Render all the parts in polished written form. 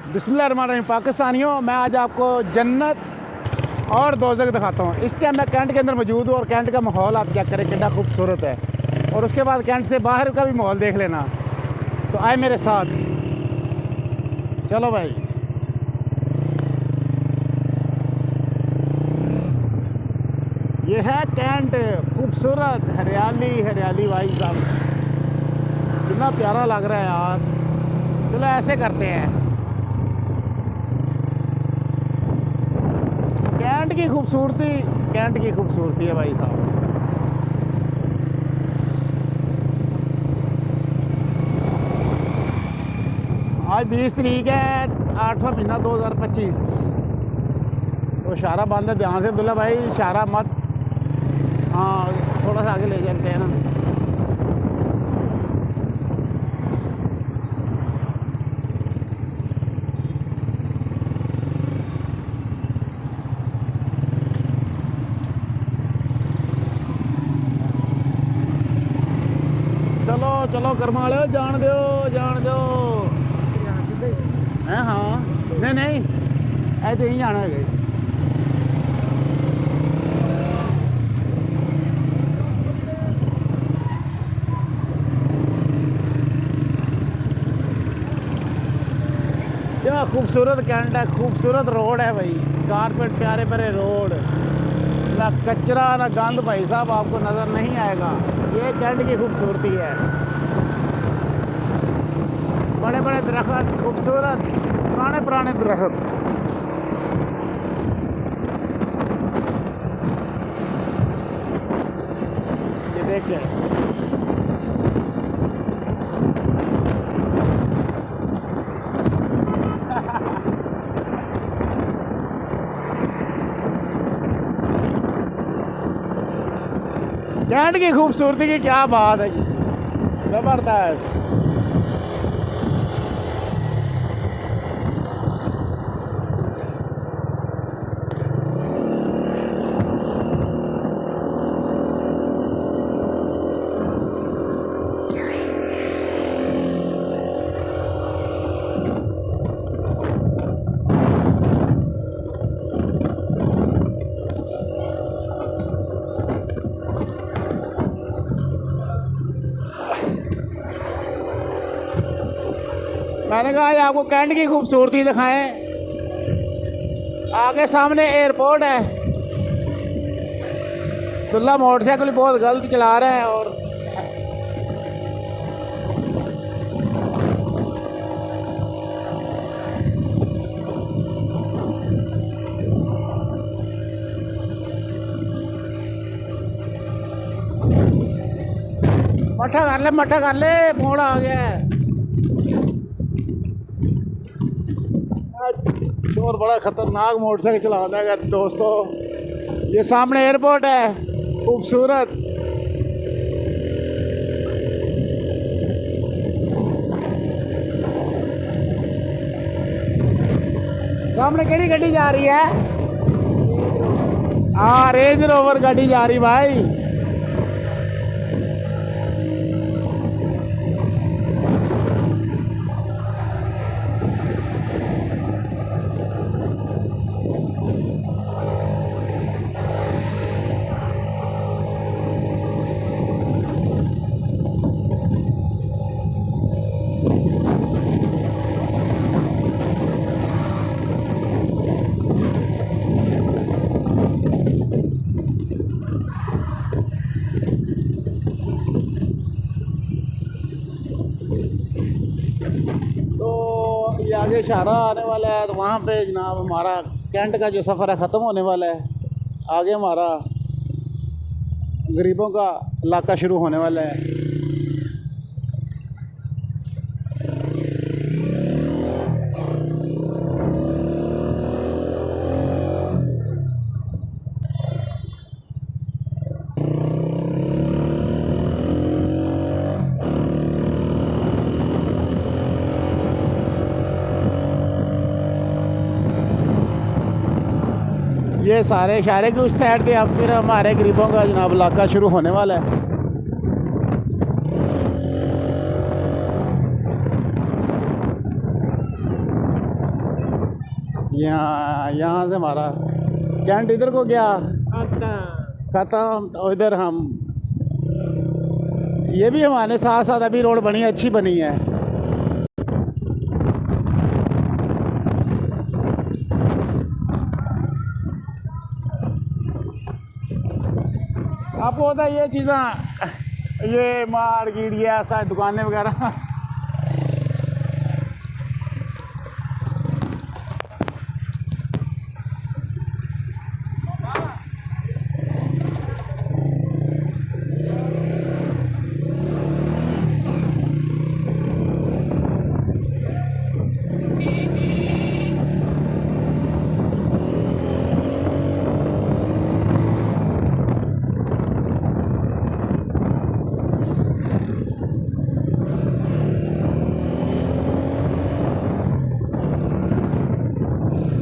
बिस्मिल्लाहिर्रहमानिर्रहीम। पाकिस्तानियों, मैं आज आपको जन्नत और दोज़ख दिखाता हूँ। इस टाइम मैं कैंट के अंदर मौजूद हूँ और कैंट का माहौल आप चेक करें कितना खूबसूरत है। और उसके बाद कैंट से बाहर का भी माहौल देख लेना। तो आए मेरे साथ, चलो भाई। ये है कैंट, खूबसूरत, हरियाली हरियाली भाई साहब, कितना प्यारा लग रहा है यार। चलो ऐसे करते हैं, कैंट की खूबसूरती है भाई साहब। आज 20 तारीख है, 8वां महीना 2025। तो इशारा बंद है, ध्यान से अब्दुल्ला भाई, इशारा मत। हाँ, थोड़ा सा आगे ले चलते हैं ना। चलो चलो कर्मा वाले, जान दो हैं। हाँ, नहीं ऐसे ही जाना है। क्या खूबसूरत कैंट है, खूबसूरत रोड है भाई, कारपेट, प्यारे प्यारे रोड, ना कचरा ना गंद भाई साहब आपको नज़र नहीं आएगा। ये कैंट की खूबसूरती है। बड़े बड़े दरख्त, खूबसूरत पुराने दरख्त। ये देखिए, कैंट की खूबसूरती की क्या बात है, ज़बरदस्त। मैंने कहा आपको कैंट की खूबसूरती दिखाएं। आगे सामने एयरपोर्ट है। दुल्ला मोटरसाइकिल बहुत गलत चला रहा है और मठा कर ले, मोड़ आ गया है। शोर बड़ा ख़तरनाक मोटरसाइकिल चलाता है अगर दोस्तों। ये सामने एयरपोर्ट है, खूबसूरत। सामने केड़ी गड्डी जा रही है? हाँ, रेंज रोवर गाड़ी जा रही भाई। तो ये आगे इशारा आने वाला है, तो वहाँ पे जनाब हमारा कैंट का जो सफ़र है ख़त्म होने वाला है। आगे हमारा गरीबों का इलाका शुरू होने वाला है। ये सारे इशारे की उस साइड थे। अब फिर हमारे गरीबों का जनाब इलाका शुरू होने वाला है। यहाँ से हमारा कैंट इधर को गया ख़त्म, तो इधर हम ये भी हमारे साथ साथ अभी रोड बनी है, अच्छी बनी है। आपको होता है ये चीज़ें, ये मार्केट ये ऐसा दुकानें वगैरह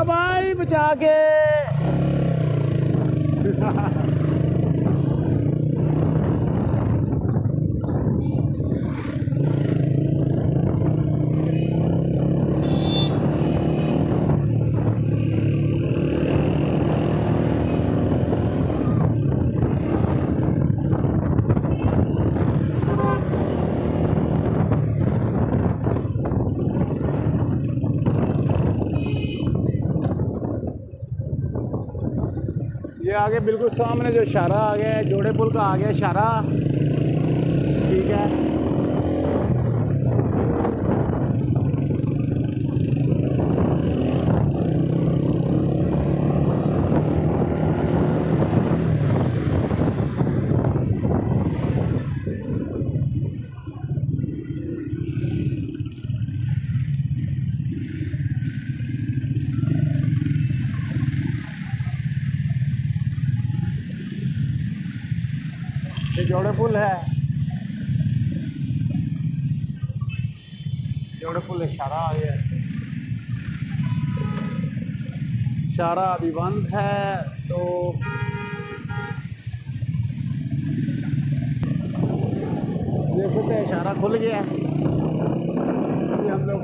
भाई बचा के ये आगे बिल्कुल सामने जो इशारा आ गया है, जोड़े पुल का आ गया इशारा, ठीक है। ये जोड़े पुल है, जोड़े पुल इशारा आ गया, इशारा अभी बंद है, तो देख सकते हैं इशारा खुल गया है। हम लोग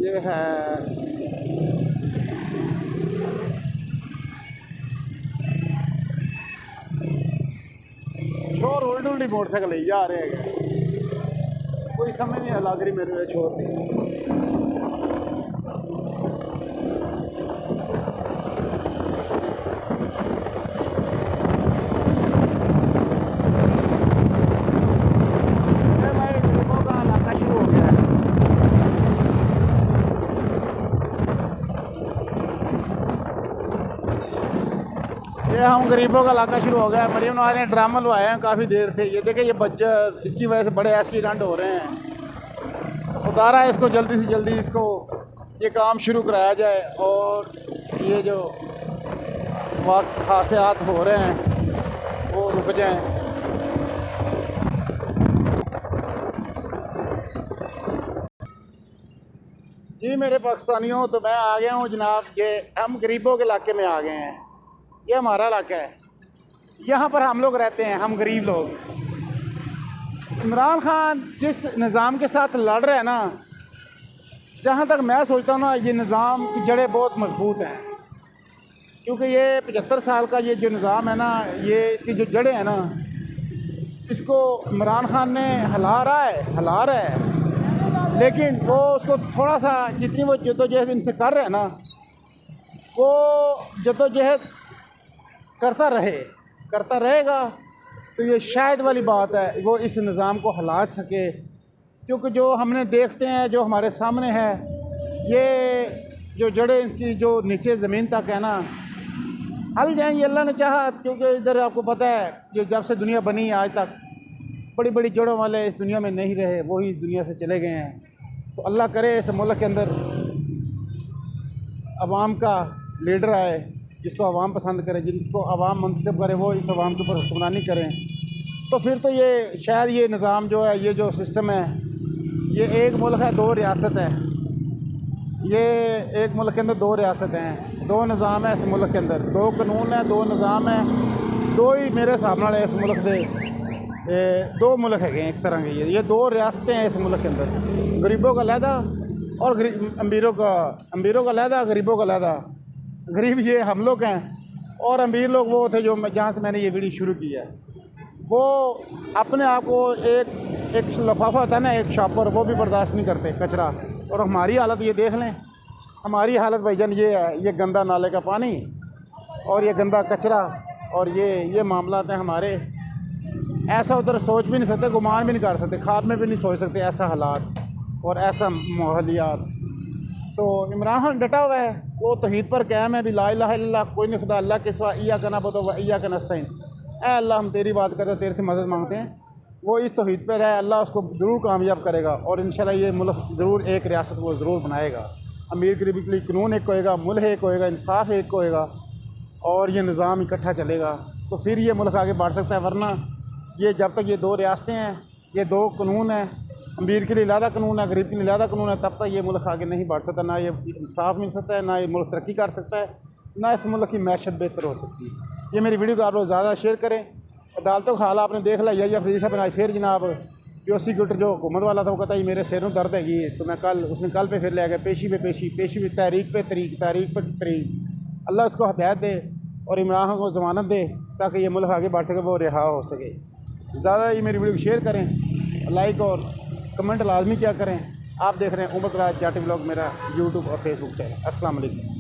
ये है छोर उल्टी उल्टी मोटरसाइकिल ले जा रहे हैं, कोई समझ नहीं लग रही मेरे छोर नहीं। ये हम गरीबों का इलाका शुरू हो गया है। मरीम नवाज ने ड्रामा लवाए हैं काफ़ी देर से। ये देखें, ये बच्चा, इसकी वजह से बड़े एक्सीडेंट हो रहे हैं। उतारा है इसको, जल्दी से जल्दी इसको ये काम शुरू कराया जाए और ये जो हादसात हो रहे हैं वो रुक जाएं। जी मेरे पाकिस्तानियों, तो मैं आ गया हूँ जनाब, ये हम गरीबों के इलाके में आ गए हैं। ये हमारा इलाका है, यहाँ पर हम लोग रहते हैं, हम गरीब लोग। इमरान खान जिस निज़ाम के साथ लड़ रहे हैं ना, जहाँ तक मैं सोचता हूँ ना, ये निज़ाम की जड़ें बहुत मजबूत हैं, क्योंकि ये 75 साल का ये जो निज़ाम है ना, ये इसकी जो जड़ें हैं ना, इसको इमरान खान ने हिला रहा है, लेकिन वो उसको थोड़ा सा, जितनी वो जद्दोजहद इनसे कर रहे हैं ना, वो जद्दोजहद करता रहेगा, तो ये शायद वाली बात है, वो इस निज़ाम को हिला सके, क्योंकि जो हमने देखते हैं, जो हमारे सामने है, ये जो जड़ें इसकी जो नीचे ज़मीन तक है ना, हल जाएंगी अल्लाह ने चाहा। क्योंकि इधर आपको पता है कि जब से दुनिया बनी है आज तक बड़ी बड़ी जड़ों वाले इस दुनिया में नहीं रहे, वही इस दुनिया से चले गए हैं। तो अल्लाह करे इस मुल्क के अंदर अवाम का लीडर आए, जिसको अवाम पसंद करे, जिसको अवाम मंतखब करे, वो इस अवाम के ऊपर हुक्मरानी करें। तो फिर तो ये शायद ये निज़ाम जो है, ये जो सिस्टम है, ये एक मुल्क है दो रियासत है, ये एक मुल्क के अंदर दो रियासत हैं, दो निज़ाम है इस मुल्क के अंदर, दो कानून है, दो निज़ाम है, दो ही मेरे हिसाब नाल इस मुल्क के दो मुल्क है एक तरह के। ये दो रियासतें हैं इस मुल्क के अंदर, गरीबों का लहदा और अमीरों का लहदा, गरीबों का लहदा। गरीब ये हम लोग हैं और अमीर लोग वो थे जो जहाँ से मैंने ये वीडियो शुरू की है, वो अपने आप को एक लिफाफा था ना, एक शॉपर, वो भी बर्दाश्त नहीं करते कचरा। और हमारी हालत ये देख लें, हमारी हालत भाईजान ये है, ये गंदा नाले का पानी और ये गंदा कचरा और ये मामला हैं हमारे। ऐसा उधर सोच भी नहीं सकते, गुमान भी नहीं कर सकते, ख्वाब में भी नहीं सोच सकते ऐसा हालात और ऐसा माहौलियात। तो इमरान खान डटा हुआ है, वो तौहीद पर कायम है भी ला इलाहा इल्लल्लाह, कोई नहीं खुदा अल्लाह के सिवा, इय्याका नअबुदु व इय्याका नस्तईन। ऐ अल्लाह हम तेरी बात करते, तेरे से मदद मांगते हैं। वो इस तौहीद पर है, अल्लाह उसको ज़रूर कामयाब करेगा और इंशाल्लाह ये मुल्क ज़रूर एक रियासत वो ज़रूर बनाएगा। अमीर गरीब के लिए कानून एक होएगा, मुल्क एक होएगा, इंसाफ एक होएगा और ये निज़ाम इकट्ठा चलेगा, तो फिर ये मुल्क आगे बढ़ सकता है। वरना ये जब तक ये दो रियासतें हैं, ये दो कानून हैं, अमीर के लिए अलग कानून है, गरीब के लिए अलग कानून है, तब तक ये मुल्क आगे नहीं बढ़ सकता। ना ये इंसाफ मिल सकता है, ना ये मुल्क तरक्की कर सकता है, ना इस मुल्क की मैशत बेहतर हो सकती है। ये मेरी वीडियो को आप लोग ज़्यादा शेयर करें। अदालतों का हाल आपने देख लिया, या फ्रीज बनाई, फिर जनाब प्रोसिक्यूटर जो हुकूमत वाला था वो कहता है मेरे सिरों दर्द हैगी, तो मैं उसने कल पे फिर ले गया, पेशी पे तारीख पे तारीख। अल्लाह उसको हदायत दे और इमरान खान को ज़मानत दे ताकि ये मुल्क आगे बढ़ सके, वो रिहा हो सके। ज़्यादा ये मेरी वीडियो को शेयर करें, लाइक और कमेंट लाजमी क्या करें। आप देख रहे हैं उमर कराज जाट व्लॉग, मेरा यूट्यूब और फेसबुक चैनल। अस्सलाम वालेकुम।